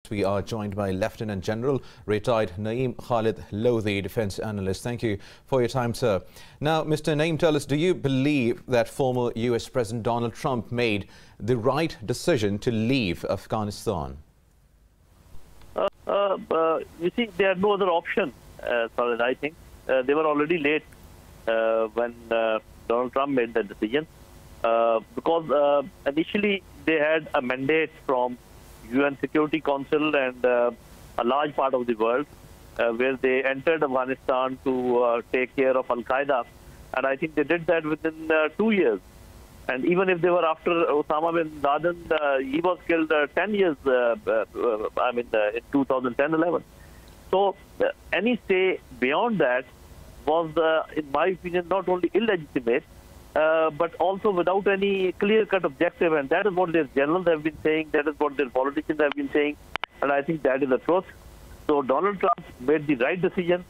We are joined by Lieutenant General retired Naeem Khalid Lodhi, defense analyst. Thank you for your time, sir. Now, Mr. Naeem, tell us, do you believe that former US President Donald Trump made the right decision to leave Afghanistan? You see, they had no other option, as far as I think. They were already late when Donald Trump made that decision, because initially they had a mandate from UN Security Council and a large part of the world, where they entered Afghanistan to take care of Al-Qaeda. And I think they did that within 2 years. And even if they were after Osama bin Laden, he was killed 10 years, in 2010-11. So any stay beyond that was, in my opinion, not only illegitimate, but also without any clear-cut objective. And that is what their generals have been saying. That is what their politicians have been saying. And I think that is the truth. So Donald Trump made the right decision.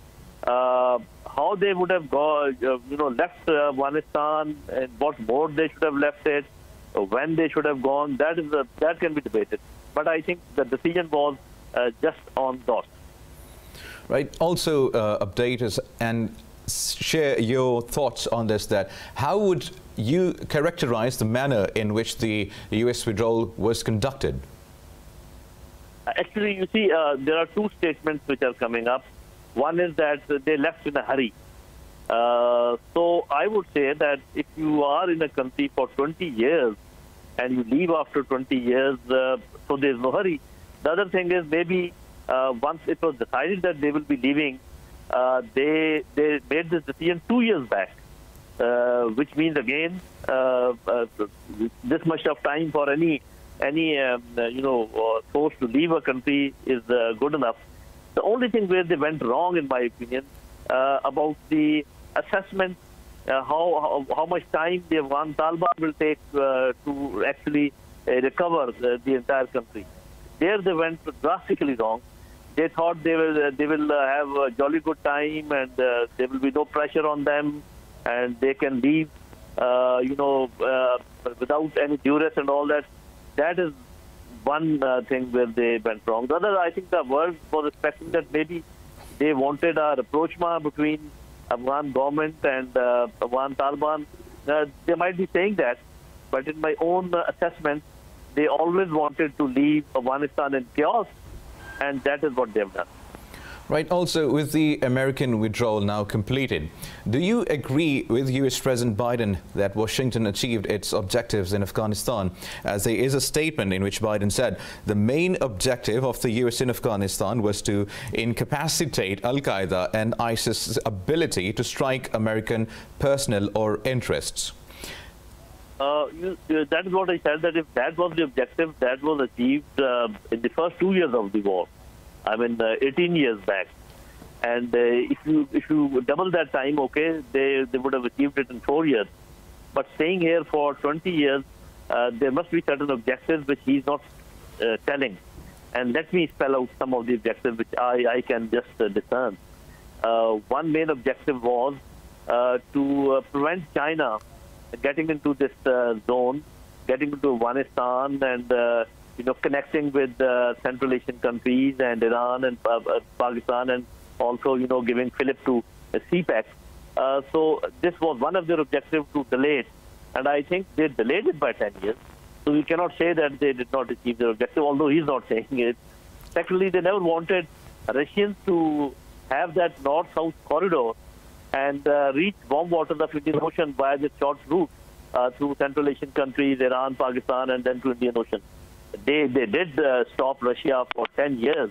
How they would have left Afghanistan and what mode they should have left it, when they should have gone, that can be debated. But I think the decision was just on dot. Right. Also, update us and share your thoughts on this. That how would you characterize the manner in which the U.S. withdrawal was conducted? Actually, you see, there are two statements which are coming up. One is that they left in a hurry. So I would say that if you are in a country for 20 years and you leave after 20 years, so there's no hurry. The other thing is maybe once it was decided that they will be leaving, they made this decision 2 years back, which means again this much of time for any force to leave a country is good enough. The only thing where they went wrong, in my opinion, about the assessment, how much time the Afghan Taliban will take to actually recover the entire country. There they went drastically wrong. They thought they will have a jolly good time and there will be no pressure on them and they can leave, without any duress and all that. That is one thing where they went wrong. The other, I think the world was expecting that maybe they wanted a rapprochement between Afghan government and Afghan Taliban. They might be saying that, but in my own assessment, they always wanted to leave Afghanistan in chaos, and that is what they have done. Right. Also, with the American withdrawal now completed, do you agree with US President Biden that Washington achieved its objectives in Afghanistan? As there is a statement in which Biden said the main objective of the US in Afghanistan was to incapacitate Al-Qaeda and ISIS's ability to strike American personnel or interests. That is what I said, that if that was the objective, that was achieved in the first 2 years of the war. 18 years back. And if you double that time, okay, they would have achieved it in 4 years. But staying here for 20 years, there must be certain objectives which he's not telling. And let me spell out some of the objectives which I can just discern. One main objective was to prevent China getting into this zone, getting into Afghanistan and connecting with Central Asian countries and Iran and Pakistan, and also, giving fillip to CPEC. So this was one of their objectives, to delay it. And I think they delayed it by 10 years. So we cannot say that they did not achieve their objective, although he's not saying it. Secondly, they never wanted Russians to have that north-south corridor and reach warm waters of Indian Ocean via this short route through Central Asian countries, Iran, Pakistan, and then to Indian Ocean. They did stop Russia for 10 years,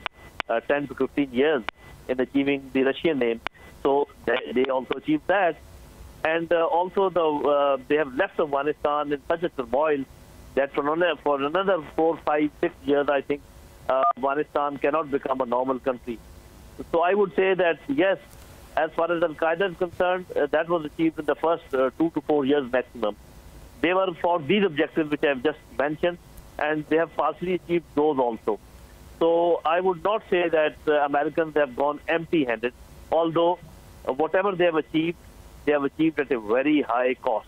10 to 15 years in achieving the Russian name. So they also achieved that. And also they have left Afghanistan in such a turmoil that for another 4, 5, 6 years, I think, Afghanistan cannot become a normal country. So I would say that, yes, as far as Al-Qaeda is concerned, that was achieved in the first 2 to 4 years maximum. They were for these objectives which I have just mentioned, and they have partially achieved those also. So I would not say that Americans have gone empty-handed, although whatever they have achieved at a very high cost.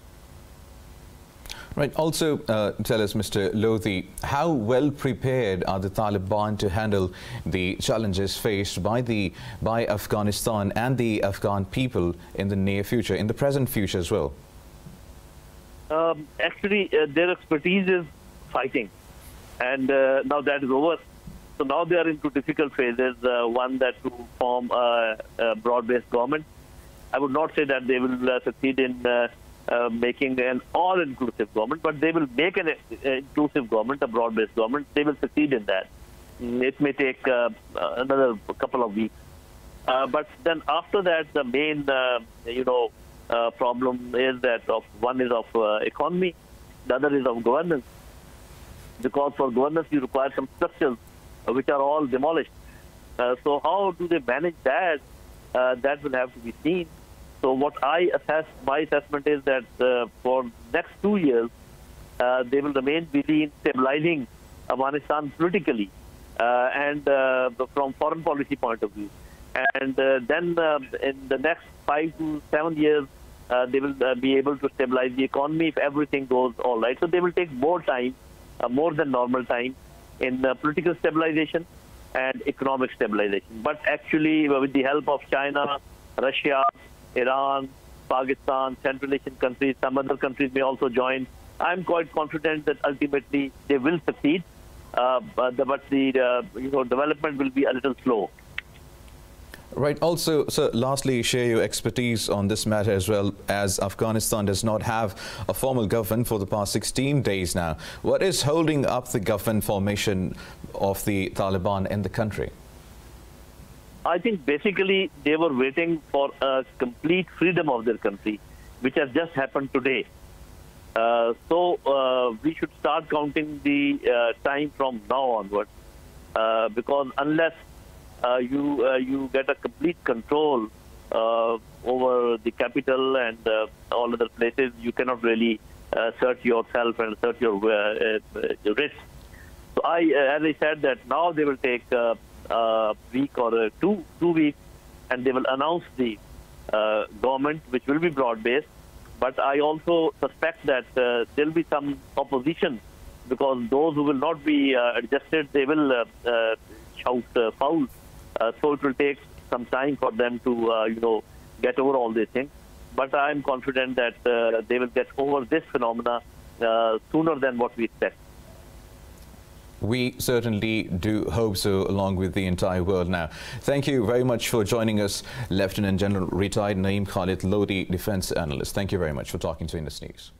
Right. Also, tell us, Mr. Lodhi, how well prepared are the Taliban to handle the challenges faced by Afghanistan and the Afghan people in the near future, in the present future as well? Actually, their expertise is fighting, and now that is over. So now they are into difficult phases. One, that to form a broad-based government. I would not say that they will succeed in making an all-inclusive government, but they will make an inclusive government, a broad-based government. They will succeed in that. It may take another couple of weeks. But then after that, the main, problem is that one is of economy, the other is of governance. Because for governance, you require some structures which are all demolished. So how do they manage that? That will have to be seen. So what I assess, my assessment is that for next 2 years, they will remain busy in stabilizing Afghanistan politically and from foreign policy point of view. And then in the next 5 to 7 years, they will be able to stabilize the economy if everything goes all right. So they will take more time, more than normal time, in political stabilization and economic stabilization. But actually, with the help of China, Russia, Iran, Pakistan, Central Asian countries, some other countries may also join, I'm quite confident that ultimately they will succeed, but the development will be a little slow. Right. Also, sir, lastly, share your expertise on this matter as well, as Afghanistan does not have a formal government for the past 16 days now. What is holding up the government formation of the Taliban in the country? I think basically they were waiting for a complete freedom of their country, which has just happened today. So we should start counting the time from now onwards, because unless you get a complete control over the capital and all other places, you cannot really assert yourself and assert your risk. So as I said, that now they will take a week or two weeks, and they will announce the government, which will be broad-based. But I also suspect that there will be some opposition, because those who will not be adjusted, they will shout foul. So it will take some time for them to, get over all these things. But I am confident that they will get over this phenomena sooner than what we expect. We certainly do hope so, along with the entire world now. Thank you very much for joining us, Lieutenant General retired Naeem Khalid Lodhi, Defence Analyst. Thank you very much for talking to Indus News.